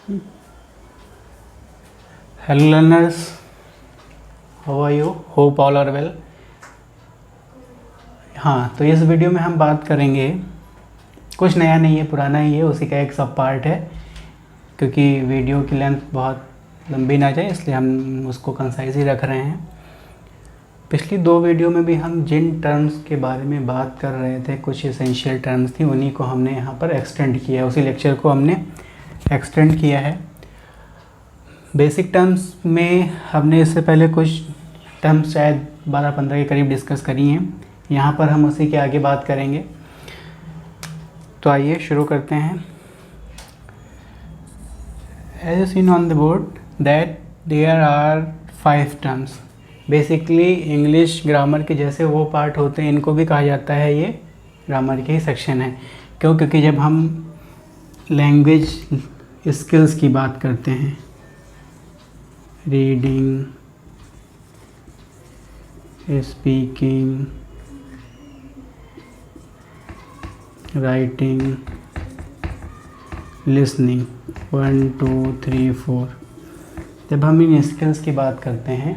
Hello learners, how are you? Hope all are well. हाँ, तो इस वीडियो में हम बात करेंगे, कुछ नया नहीं है, पुराना ही है, उसी का एक सब पार्ट है। क्योंकि वीडियो की लेंथ बहुत लंबी ना जाए इसलिए हम उसको कंसाइज ही रख रहे हैं। पिछली 2 वीडियो में भी हम जिन टर्म्स के बारे में बात कर रहे थे, कुछ एसेंशियल टर्म्स थी, उन्हीं को हमने यहाँ पर एक्सटेंड किया है, उसी लेक्चर को हमने एक्सटेंड किया है। बेसिक टर्म्स में हमने इससे पहले कुछ टर्म्स शायद 12-15 के करीब डिस्कस करी हैं। यहाँ पर हम उसी के आगे बात करेंगे। तो आइए शुरू करते हैं। As seen on the board that there are 5 terms. Basically English grammar के जैसे वो पार्ट होते हैं, इनको भी कहा जाता है ये ग्रामर के ही सेक्शन है। क्यों? क्योंकि जब हम लैंग्वेज स्किल्स की बात करते हैं, रीडिंग, स्पीकिंग, राइटिंग, लिसनिंग, 1 2 3 4, जब हम इन स्किल्स की बात करते हैं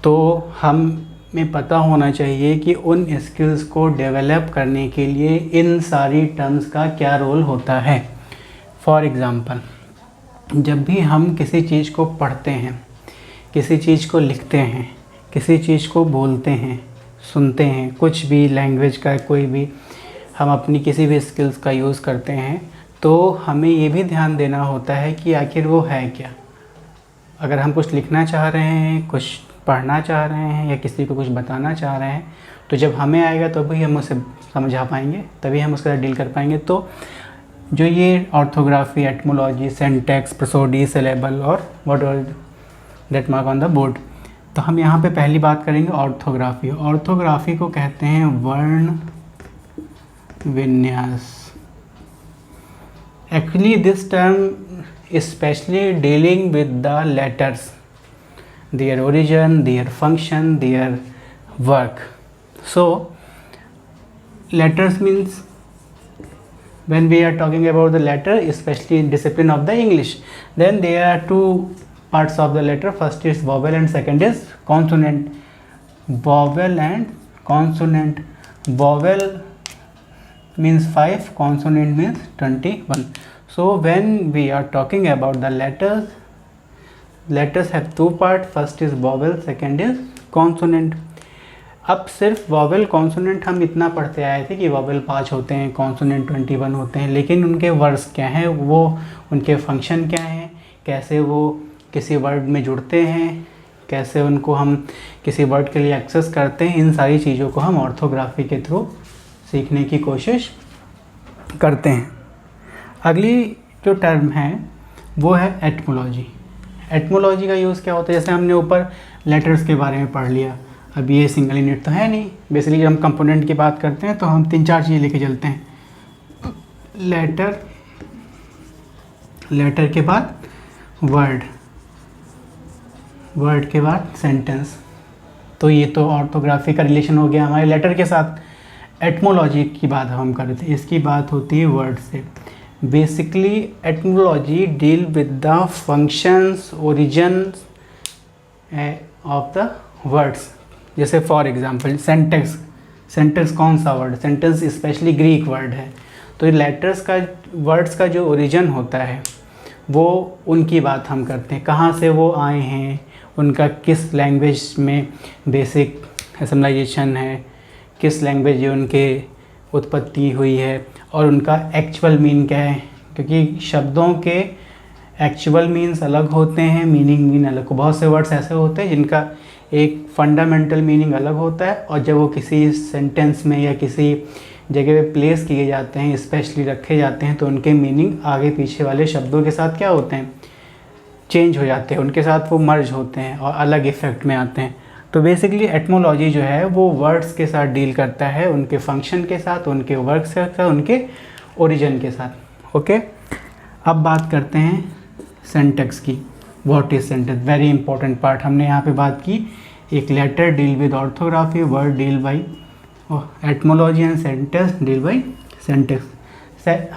तो हमें पता होना चाहिए कि उन स्किल्स को डेवलप करने के लिए इन सारी टर्म्स का क्या रोल होता है। फॉर एग्ज़ाम्पल, जब भी हम किसी चीज़ को पढ़ते हैं, किसी चीज़ को लिखते हैं, किसी चीज़ को बोलते हैं, सुनते हैं, कुछ भी लैंग्वेज का कोई भी हम अपनी किसी भी स्किल्स का यूज़ करते हैं, तो हमें ये भी ध्यान देना होता है कि आखिर वो है क्या। अगर हम कुछ लिखना चाह रहे हैं, कुछ पढ़ना चाह रहे हैं या किसी को कुछ बताना चाह रहे हैं, तो जब हमें आएगा तो भी हम उसे समझा पाएंगे, तभी हम उसके साथ डील कर पाएंगे। तो जो ये orthography, etymology, syntax, prosody, syllable और what are that mark on the board, तो हम यहाँ पे पहली बात करेंगे ऑर्थोग्राफी। ऑर्थोग्राफी को कहते हैं वर्ण विन्यास। Actually, this term especially dealing with the letters, their origin, their function, their work. So, letters means when we are talking about the letter, especially in discipline of the English, then there are 2 parts of the letter. First is vowel and second is consonant. Vowel and consonant. Vowel means 5, consonant means 21. So when we are talking about the letters have 2 parts. First is vowel, second is consonant. अब सिर्फ vowel consonant हम इतना पढ़ते आए थे कि vowel 5 होते हैं, कॉन्सोनेंट 21 होते हैं, लेकिन उनके वर्ड्स क्या हैं, वो उनके फंक्शन क्या हैं, कैसे वो किसी वर्ड में जुड़ते हैं, कैसे उनको हम किसी वर्ड के लिए एक्सेस करते हैं, इन सारी चीज़ों को हम ऑर्थोग्राफी के थ्रू सीखने की कोशिश करते हैं। अगली जो टर्म है वो है एटमोलॉजी। एटमोलॉजी का यूज़ क्या होता है? जैसे हमने ऊपर लेटर्स के बारे में पढ़ लिया, अब ये सिंगल यूनिट तो है नहीं। बेसिकली जब हम कंपोनेंट की बात करते हैं तो हम 3-4 चीज़ें लेके चलते हैं। लेटर, लेटर के बाद वर्ड, वर्ड के बाद सेंटेंस। तो ये तो ऑर्थोग्राफी का रिलेशन हो गया हमारे लेटर के साथ। एटमोलॉजी की बात हम कर रहे थे, इसकी बात होती है वर्ड से। Basically etymology deal with the functions, origins of the words. जैसे फॉर एग्जांपल सेंटेंस। सेंटेंस कौन सा word? Sentence specially Greek word है। तो ये लेटर्स का, वर्ड्स का जो ओरिजिन होता है वो उनकी बात हम करते हैं, कहाँ से वो आए हैं, उनका किस लैंग्वेज में बेसिक एसेंबलाइजेशन है, किस लैंग्वेज उनके उत्पत्ति हुई है, और उनका एक्चुअल मीन क्या है। क्योंकि शब्दों के एक्चुअल मीन्स अलग होते हैं, मीन अलग। बहुत से वर्ड्स ऐसे होते हैं जिनका एक फंडामेंटल मीनिंग अलग होता है, और जब वो किसी सेंटेंस में या किसी जगह पे प्लेस किए जाते हैं, स्पेशली रखे जाते हैं, तो उनके मीनिंग आगे पीछे वाले शब्दों के साथ क्या होते हैं, चेंज हो जाते हैं, उनके साथ वो मर्ज होते हैं और अलग इफ़ेक्ट में आते हैं। तो बेसिकली एटमोलॉजी जो है वो वर्ड्स के साथ डील करता है, उनके फंक्शन के साथ, उनके वर्क के साथ, उनके ओरिजिन के साथ। ओके, अब बात करते हैं सिंटैक्स की। What is syntax? Very important part. हमने यहाँ पे बात की, एक letter deal with orthography, word deal by etymology and syntax deal by syntax.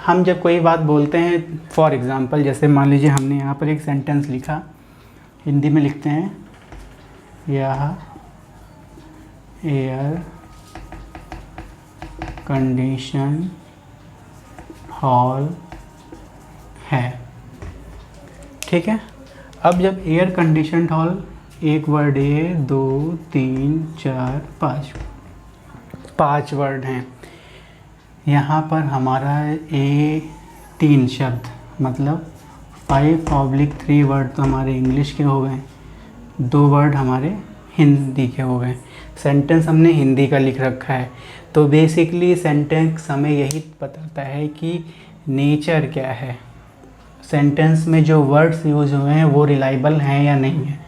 हम जब कोई बात बोलते हैं, फॉर एग्ज़ाम्पल जैसे मान लीजिए हमने यहाँ पर एक सेंटेंस लिखा, हिंदी में लिखते हैं, यह एयर कंडीशन हॉल है, ठीक है। अब जब एयर कंडीशन हॉल, एक वर्ड है, 2 3 4 5 वर्ड हैं, यहाँ पर हमारा ए 3 शब्द, मतलब 5/3 वर्ड तो हमारे इंग्लिश के हो गए, 2 वर्ड हमारे हिंदी के हो गए। सेंटेंस हमने हिंदी का लिख रखा है, तो बेसिकली सेंटेंस हमें यही बताता है कि नेचर क्या है, सेंटेंस में जो वर्ड्स यूज हुए हैं वो रिलायबल हैं या नहीं है,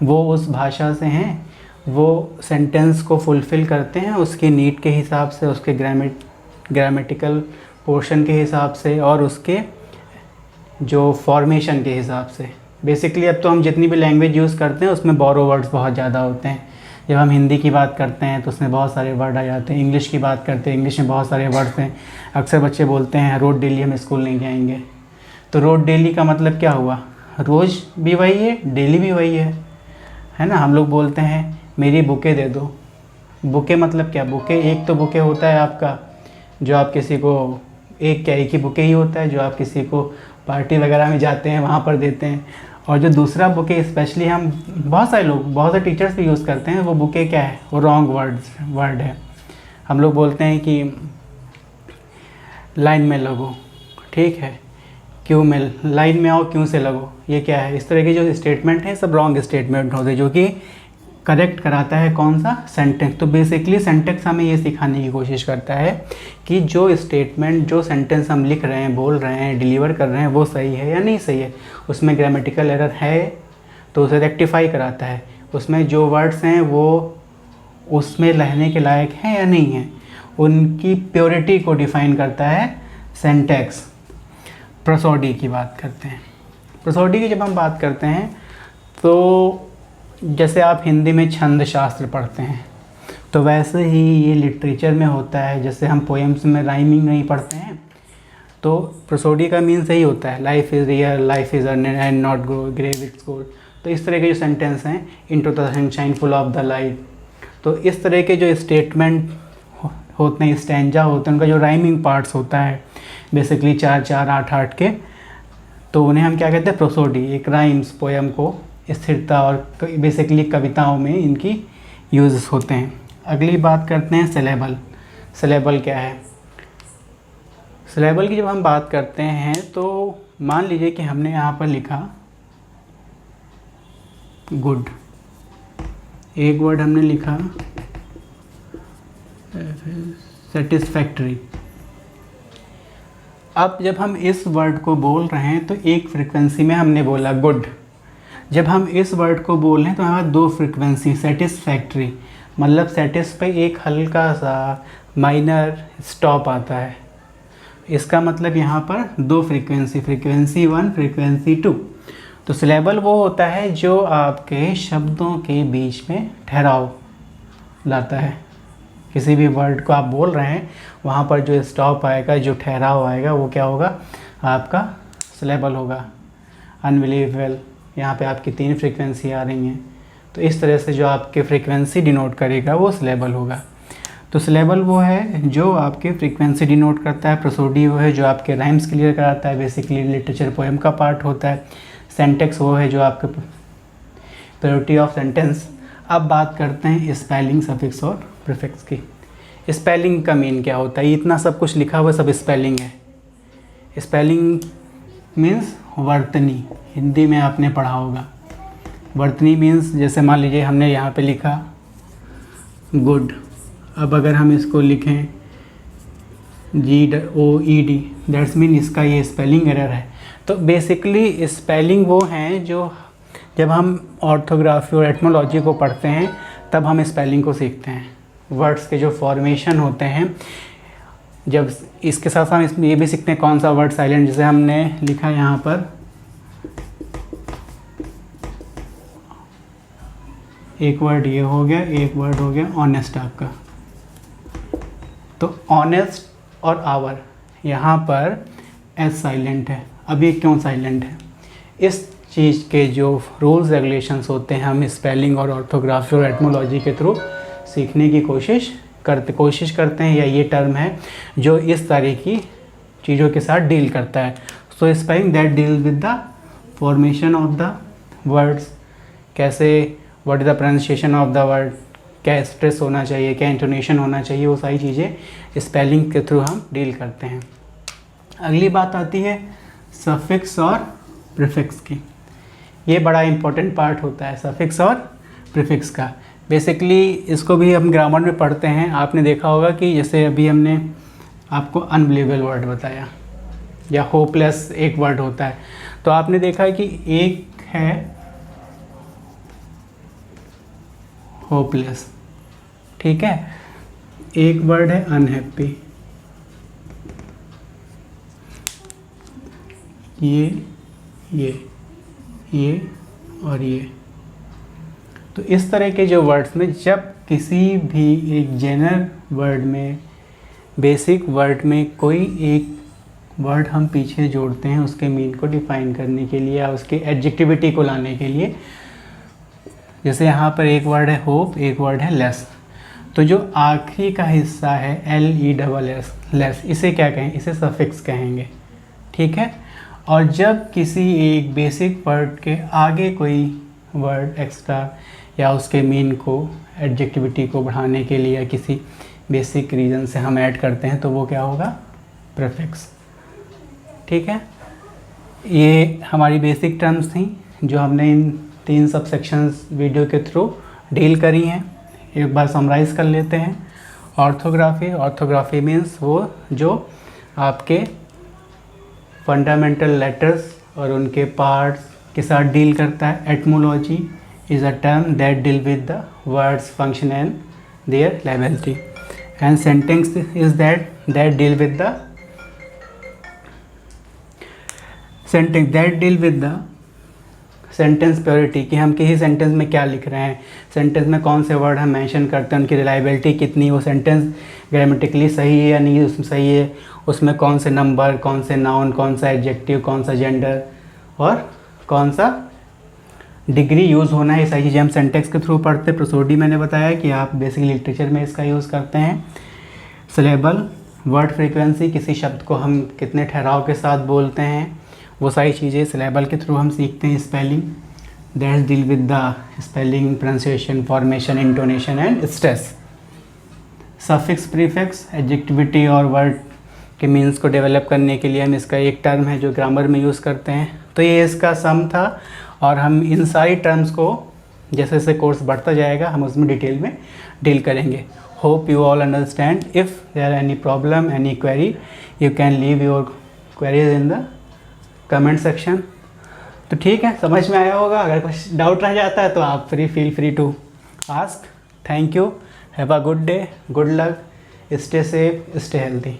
वो उस भाषा से हैं, वो सेंटेंस को फुलफ़िल करते हैं उसके नीड के हिसाब से, उसके ग्रामेटिकल पोर्शन के हिसाब से और उसके जो फॉर्मेशन के हिसाब से। बेसिकली अब तो हम जितनी भी लैंग्वेज यूज़ करते हैं उसमें बोरो वर्ड्स बहुत ज़्यादा होते हैं। जब हम हिंदी की बात करते हैं तो उसमें बहुत सारे वर्ड आ जाते हैं, इंग्लिश की बात करते हैं इंग्लिश में बहुत सारे वर्ड्स हैं। अक्सर बच्चे बोलते हैं रोज़ डेली हम स्कूल नहीं जाएंगे, तो रोज़ डेली का मतलब क्या हुआ, रोज़ भी वही है, डेली भी वही है ना। हम लोग बोलते हैं मेरी बुके दे दो, बुके मतलब क्या, बुके एक तो बुके होता है आपका जो आप किसी को, एक ही बुके ही होता है जो आप किसी को पार्टी वगैरह में जाते हैं वहाँ पर देते हैं, और जो दूसरा बुके स्पेशली हम बहुत सारे लोग, बहुत सारे टीचर्स भी यूज़ करते हैं, वो बुके क्या है, वो रॉन्ग वर्ड है। हम लोग बोलते हैं कि लाइन में लगो, ठीक है, क्यों में, लाइन में आओ, क्यों से लगो, ये क्या है। इस तरह के जो स्टेटमेंट हैं सब रॉन्ग स्टेटमेंट होते हैं, जो कि करेक्ट कराता है कौन सा, सेंटेंस। तो बेसिकली सेंटेंस हमें ये सिखाने की कोशिश करता है कि जो स्टेटमेंट, जो सेंटेंस हम लिख रहे हैं, बोल रहे हैं, डिलीवर कर रहे हैं, वो सही है या नहीं सही है, उसमें ग्रामेटिकल एरर है तो उसे रेक्टिफाई कराता है, उसमें जो वर्ड्स हैं वो उसमें रहने के लायक हैं या नहीं हैं, उनकी प्योरिटी को डिफ़ाइन करता है सिंटैक्स। प्रोसोडी की बात करते हैं, प्रोसोडी की जब हम बात करते हैं तो जैसे आप हिंदी में छंद शास्त्र पढ़ते हैं तो वैसे ही ये लिटरेचर में होता है। जैसे हम पोएम्स में राइमिंग नहीं पढ़ते हैं, तो प्रोसोडी का मीन्स यही होता है, life is real, life is and not grave its goal. तो इस तरह के जो सेंटेंस हैं, into the sunshine full of the light, तो इस तरह के जो स्टेटमेंट होते हैं, स्टैंजा होते हैं, उनका जो राइमिंग पार्ट्स होता है बेसिकली 4-4, 8-8 के, तो उन्हें हम क्या कहते हैं, प्रोसोडी। एक राइम्स पोएम को स्थिरता और बेसिकली कविताओं में इनकी यूज़ होते हैं। अगली बात करते हैं सिलेबल। सिलेबल क्या है, सिलेबल की जब हम बात करते हैं तो मान लीजिए कि हमने यहाँ पर लिखा गुड, एक वर्ड हमने लिखा सेटिस्फैक्ट्री। अब जब हम इस वर्ड को बोल रहे हैं तो एक फ्रीक्वेंसी में हमने बोला गुड, जब हम इस वर्ड को बोल रहे हैं तो हमारे 2 फ्रीक्वेंसी, सेटिस्फैक्ट्री मतलब सेटिस पे एक हल्का सा माइनर स्टॉप आता है, इसका मतलब यहाँ पर 2 फ्रीक्वेंसी, फ्रीक्वेंसी 1, फ्रीक्वेंसी 2। तो सिलेबल वो होता है जो आपके शब्दों के बीच में ठहराव लाता है। किसी भी वर्ड को आप बोल रहे हैं वहाँ पर जो स्टॉप आएगा, जो ठहराव आएगा, वो क्या होगा, आपका सिलेबल होगा। अनबिलीवेबल, यहाँ पे आपकी 3 फ्रीक्वेंसी आ रही हैं, तो इस तरह से जो आपके फ्रीक्वेंसी डिनोट करेगा वो सिलेबल होगा। तो सिलेबल वो है जो आपके फ्रीक्वेंसी डिनोट करता है, प्रोसोडी वो है जो आपके राइम्स क्लियर कराता है, बेसिकली लिटरेचर पोएम का पार्ट होता है, सेंटेक्स वो है जो आपके प्योरिटी ऑफ सेंटेंस। अब बात करते हैं स्पेलिंग, सफिक्स और प्रीफिक्स की। स्पेलिंग का मीन क्या होता है, इतना सब कुछ लिखा हुआ सब स्पेलिंग है। स्पेलिंग मीन्स वर्तनी, हिंदी में आपने पढ़ा होगा। वर्तनी मीन्स जैसे मान लीजिए हमने यहाँ पे लिखा गुड, अब अगर हम इसको लिखें GOED, दैट्स मीन इसका ये स्पेलिंग एरर है। तो बेसिकली स्पेलिंग वो हैं जो जब हम ऑर्थोग्राफी और एटमोलॉजी को पढ़ते हैं तब हम स्पेलिंग को सीखते हैं। वर्ड्स के जो फॉर्मेशन होते हैं, जब इसके साथ हम इसमें ये भी सीखते हैं कौन सा वर्ड साइलेंट, जैसे हमने लिखा यहाँ पर एक वर्ड ये हो गया, एक वर्ड हो गया ऑनेस्ट आपका। तो ऑनेस्ट और आवर यहाँ पर एस साइलेंट है। अब ये क्यों साइलेंट है? इस चीज़ के जो रूल्स रेगुलेशंस होते हैं हम स्पेलिंग और ऑर्थोग्राफी और एटमोलॉजी के थ्रू सीखने की कोशिश करते हैं, या ये टर्म है जो इस तरह की चीज़ों के साथ डील करता है। So spelling that deal with the formation of the words, कैसे what is the pronunciation of the word, क्या स्ट्रेस होना चाहिए, क्या इंटोनेशन होना चाहिए, वो सारी चीज़ें स्पेलिंग के थ्रू हम डील करते हैं। अगली बात आती है सफिक्स और प्रीफिक्स की। ये बड़ा इंपॉर्टेंट पार्ट होता है सफिक्स और प्रीफिक्स का। बेसिकली इसको भी हम ग्रामर में पढ़ते हैं। आपने देखा होगा कि जैसे अभी हमने आपको अनबिलीवेबल वर्ड बताया या होपलेस एक वर्ड होता है, तो आपने देखा है कि एक है होपलेस, ठीक है, एक वर्ड है अनहैप्पी, ये और ये। तो इस तरह के जो वर्ड्स में जब किसी भी एक जनरल वर्ड में, बेसिक वर्ड में कोई एक वर्ड हम पीछे जोड़ते हैं उसके मीन को डिफाइन करने के लिए या उसके एडजेक्टिविटी को लाने के लिए, जैसे यहाँ पर एक वर्ड है होप, एक वर्ड है लेस, तो जो आखिरी का हिस्सा है LESS लेस, इसे क्या कहें? इसे सफिक्स कहेंगे, ठीक है। और जब किसी एक बेसिक वर्ड के आगे कोई वर्ड एक्स्ट्रा या उसके मीन को, एडजेक्टिविटी को बढ़ाने के लिए या किसी बेसिक रीज़न से हम ऐड करते हैं तो वो क्या होगा? प्रीफिक्स, ठीक है। ये हमारी बेसिक टर्म्स थी जो हमने इन 3 सब सेक्शंस वीडियो के थ्रू डील करी हैं। एक बार समराइज़ कर लेते हैं। ऑर्थोग्राफी मीन्स वो जो आपके फंडामेंटल लेटर्स और उनके पार्ट्स के साथ डील करता है। Etymology is a term that deal with the words function and there liability, and sentence is that deal with the sentence that deal with the sentence purity, कि हम किसी sentence में क्या लिख रहे हैं, सेंटेंस में कौन से वर्ड हम मेंशन करते हैं, उनकी रिलायबिलिटी कितनी, वो सेंटेंस ग्रामेटिकली सही है या नहीं उसमें सही है, उसमें कौन से नंबर, कौन से नाउन, कौन सा एडजेक्टिव, कौन सा जेंडर और कौन सा डिग्री यूज़ होना है। ये सारी चीज़ें हम सेंटेंस के थ्रू पढ़ते हैं। प्रोसोडी मैंने बताया कि आप बेसिक लिटरेचर में इसका यूज़ करते हैं। सिलेबल, वर्ड फ्रीक्वेंसी, किसी शब्द को हम कितने ठहराव के साथ बोलते हैं, वो सारी चीज़ें सिलेबल के थ्रू हम सीखते हैं। Spelling that deal with the spelling, pronunciation, formation, intonation and stress. Suffix, prefix, adjectivity और वर्ड के मीन्स को डेवलप करने के लिए हम इसका एक टर्म है जो ग्रामर में यूज़ करते हैं। तो ये इसका सम था और हम इन सारी टर्म्स को जैसे जैसे कोर्स बढ़ता जाएगा हम उसमें डिटेल में डील करेंगे। Hope you all understand. If there are any problem, any query, you can leave your queries in the comment section. तो ठीक है, समझ में आया होगा। अगर कुछ डाउट रह जाता है तो आप feel free to ask. Thank you, have a good day, good luck, stay safe, stay healthy.